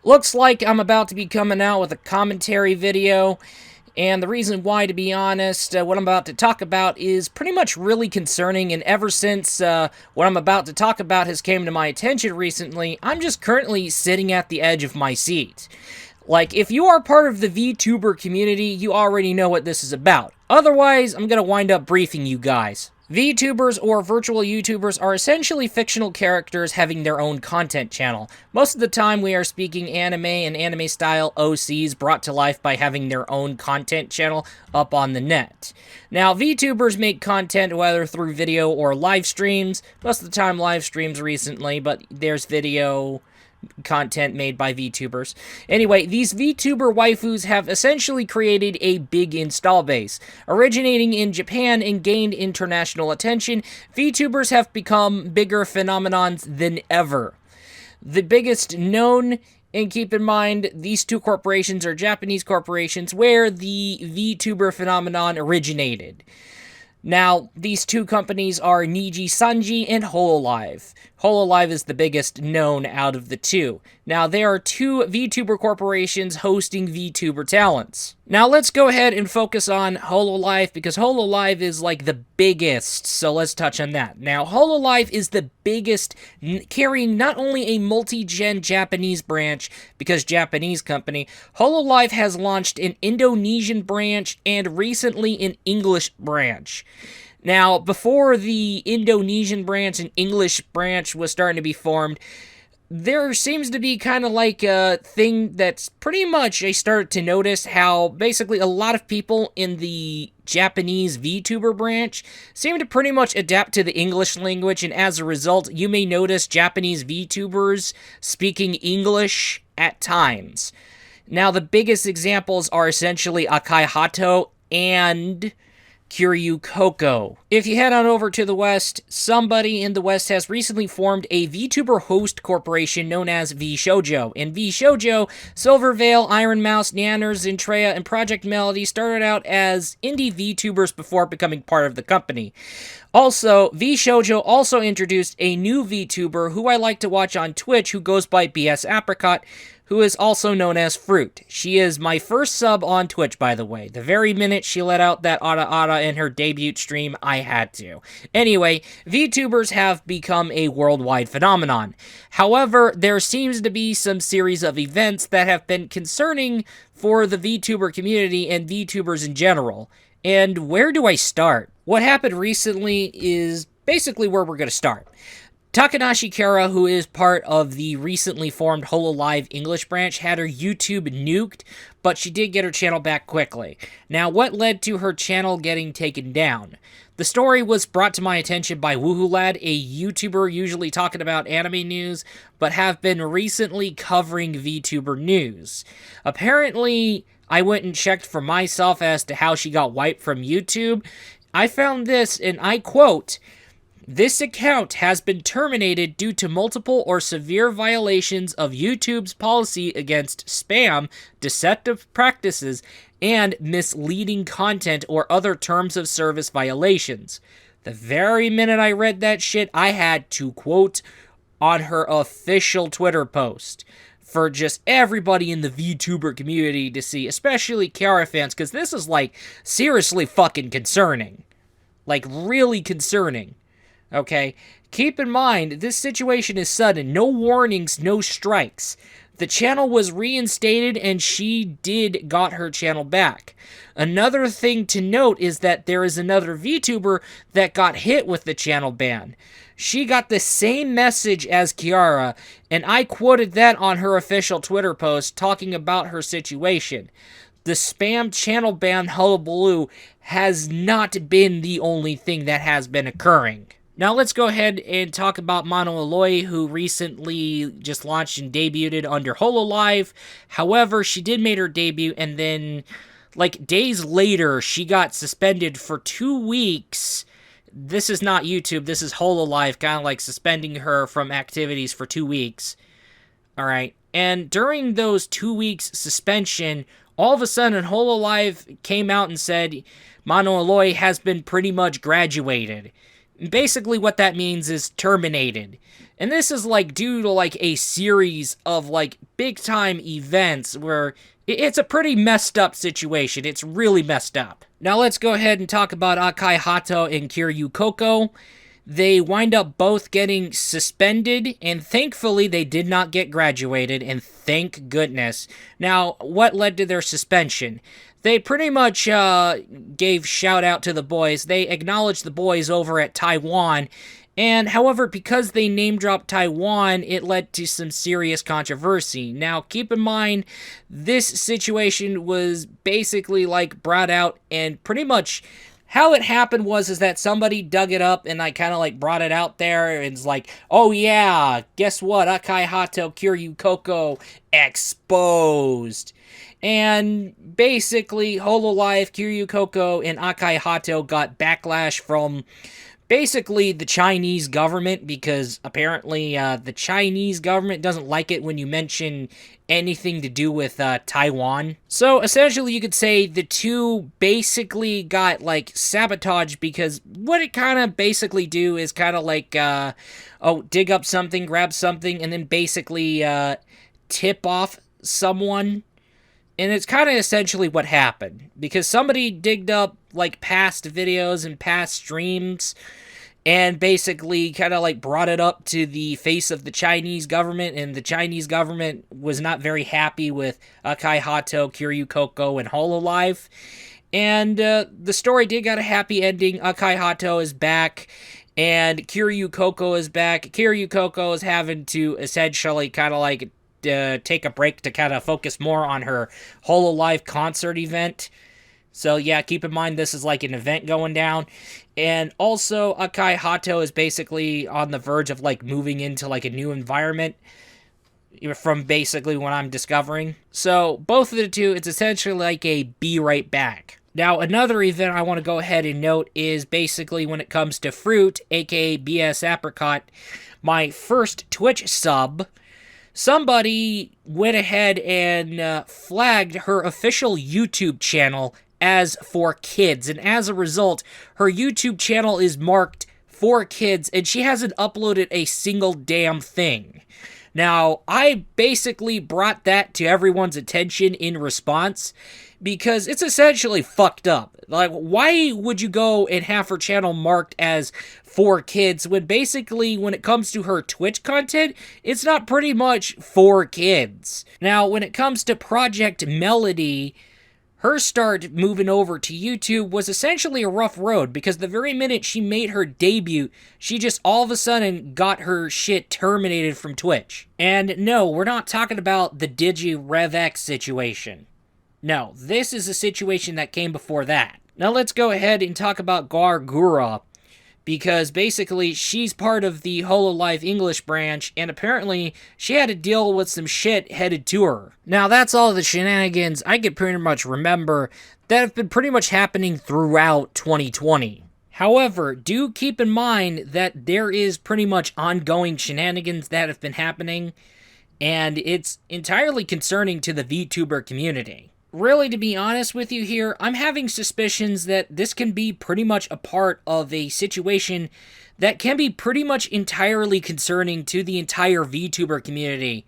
Looks like I'm about to be coming out with a commentary video, and the reason why, to be honest, what I'm about to talk about is pretty much really concerning, and ever since what I'm about to talk about has came to my attention recently, I'm just currently sitting at the edge of my seat. Like, if you are part of the VTuber community, you already know what this is about. Otherwise, I'm gonna wind up briefing you guys. VTubers, or virtual YouTubers, are essentially fictional characters having their own content channel. Most of the time we are speaking anime and anime-style OCs brought to life by having their own content channel up on the net. Now, VTubers make content whether through video or live streams. Most of the time live streams recently, but there's video content made by VTubers. Anyway, these VTuber waifus have essentially created a big install base. Originating in Japan and gained international attention, VTubers have become bigger phenomenons than ever. The biggest known, and keep in mind, these two corporations are Japanese corporations where the VTuber phenomenon originated. Now, these two companies are Niji Sanji and Hololive. Hololive is the biggest known out of the two. Now, there are two VTuber corporations hosting VTuber talents. Now, let's go ahead and focus on Hololive, because Hololive is like the biggest, so let's touch on that. Now, Hololive is the biggest, carrying not only a multi-gen Japanese branch, because Japanese company, Hololive has launched an Indonesian branch and recently an English branch. Now, before the Indonesian branch and English branch was starting to be formed, there seems to be kind of like a thing that's pretty much I started to notice how basically a lot of people in the Japanese VTuber branch seem to pretty much adapt to the English language, and as a result, you may notice Japanese VTubers speaking English at times. Now, the biggest examples are essentially Akai Hato and Kiryu Koko. If you head on over to the West, somebody in the West has recently formed a VTuber host corporation known as VShojo. In VShojo, Silverveil, Iron Mouse, Nanners, Zentreya, and Project Melody started out as indie VTubers before becoming part of the company. Also, VShojo also introduced a new VTuber who I like to watch on Twitch who goes by BS Apricot, who is also known as Fruit. She is my first sub on Twitch, by the way. The very minute she let out that Ara in her debut stream, I had to. Anyway, VTubers have become a worldwide phenomenon. However, there seems to be some series of events that have been concerning for the VTuber community and VTubers in general. And where do I start? What happened recently is basically where we're going to start. Takanashi Kara, who is part of the recently formed Hololive English branch, had her YouTube nuked, but she did get her channel back quickly. Now, what led to her channel getting taken down? The story was brought to my attention by Woohoo Lad, a YouTuber usually talking about anime news, but have been recently covering VTuber news. Apparently, I went and checked for myself as to how she got wiped from YouTube. I found this, and I quote, "This account has been terminated due to multiple or severe violations of YouTube's policy against spam, deceptive practices, and misleading content or other terms of service violations." The very minute I read that shit, I had to quote on her official Twitter post for just everybody in the VTuber community to see, especially Kiara fans, because this is, like, seriously fucking concerning. Like, really concerning. Okay, keep in mind, this situation is sudden. No warnings, no strikes. The channel was reinstated and she got her channel back. Another thing to note is that there is another VTuber that got hit with the channel ban. She got the same message as Kiara, and I quoted that on her official Twitter post talking about her situation. The spam channel ban hullabaloo has not been the only thing that has been occurring. Now let's go ahead and talk about Mono Aloy, who recently just launched and debuted under Hololive. However, she did make her debut, and then, like, days later, she got suspended for 2 weeks. This is not YouTube, this is Hololive, kind of like suspending her from activities for 2 weeks. Alright, and during those 2 weeks suspension, all of a sudden Hololive came out and said Mono Aloy has been pretty much graduated. Basically, what that means is terminated. And this is, like, due to, like, a series of, like, big-time events where it's a pretty messed up situation. It's really messed up. Now, let's go ahead and talk about Akai Hato and Kiryu Koko. They wind up both getting suspended, and thankfully they did not get graduated, and thank goodness. Now, what led to their suspension? They pretty much gave shout out to the boys. They acknowledged the boys over at Taiwan, and however, because they name-dropped Taiwan, it led to some serious controversy. Now, keep in mind, this situation was basically, like, brought out, and pretty much how it happened is that somebody dug it up and I kind of like brought it out there and it's like, oh yeah, guess what? Akai Hato Kiryu Koko exposed. And basically, Hololive, Kiryu Koko, and Akai Hato got backlash from basically the Chinese government, because apparently the Chinese government doesn't like it when you mention anything to do with Taiwan. So essentially you could say the two basically got like sabotaged, because what it kind of basically do is kind of like dig up something, grab something, and then basically tip off someone. And it's kind of essentially what happened, because somebody digged up, like, past videos and past streams, and basically kind of, like, brought it up to the face of the Chinese government, and the Chinese government was not very happy with Akai Hato, Kiryu Koko, and Hololive. And the story did get a happy ending. Akai Hato is back, and Kiryu Koko is back. Kiryu Koko is having to essentially kind of, like, take a break to kind of focus more on her Hololive concert event. So yeah, keep in mind this is like an event going down. And also, Akai Hato is basically on the verge of like moving into like a new environment from basically what I'm discovering. So both of the two, it's essentially like a be right back. Now, another event I want to go ahead and note is basically when it comes to Fruit, aka BS Apricot, my first Twitch sub. Somebody went ahead and flagged her official YouTube channel as for kids, and as a result, her YouTube channel is marked for kids, and she hasn't uploaded a single damn thing. Now, I basically brought that to everyone's attention in response, because it's essentially fucked up. Like, why would you go and have her channel marked as for kids when basically when it comes to her Twitch content, it's not pretty much for kids? Now, when it comes to Project Melody, her start moving over to YouTube was essentially a rough road, because the very minute she made her debut, she just all of a sudden got her shit terminated from Twitch. And no, we're not talking about the DigiRevX situation. No, this is a situation that came before that. Now let's go ahead and talk about Gargura, because basically she's part of the Hololive English branch, and apparently she had to deal with some shit headed to her. Now that's all the shenanigans I could pretty much remember that have been pretty much happening throughout 2020. However, do keep in mind that there is pretty much ongoing shenanigans that have been happening, and it's entirely concerning to the VTuber community. Really, to be honest with you here, I'm having suspicions that this can be pretty much a part of a situation that can be pretty much entirely concerning to the entire VTuber community.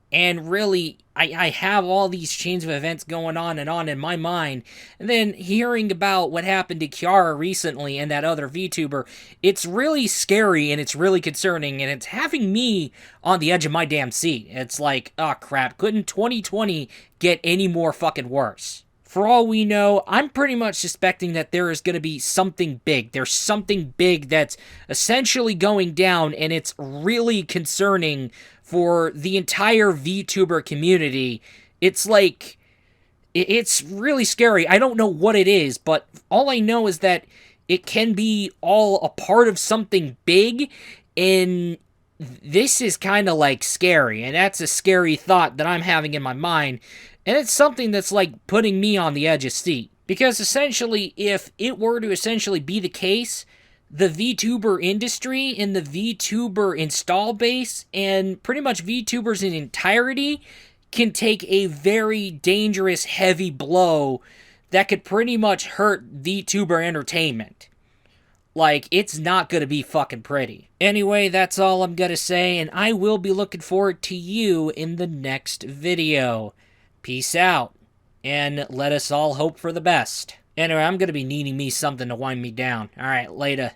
And really, I have all these chains of events going on in my mind, and then hearing about what happened to Kiara recently and that other VTuber, it's really scary and it's really concerning, and it's having me on the edge of my damn seat. It's like, oh crap, couldn't 2020 get any more fucking worse? For all we know, I'm pretty much suspecting that there is going to be something big. There's something big that's essentially going down, and it's really concerning for the entire VTuber community. It's like, it's really scary. I don't know what it is, but all I know is that it can be all a part of something big, and this is kind of like scary, and that's a scary thought that I'm having in my mind. And it's something that's like putting me on the edge of seat. Because essentially, if it were to essentially be the case, the VTuber industry and the VTuber install base and pretty much VTubers in entirety can take a very dangerous, heavy blow that could pretty much hurt VTuber entertainment. Like, it's not gonna be fucking pretty. Anyway, that's all I'm gonna say, and I will be looking forward to you in the next video. Peace out, and let us all hope for the best. Anyway, I'm gonna be needing me something to wind me down. Alright, later.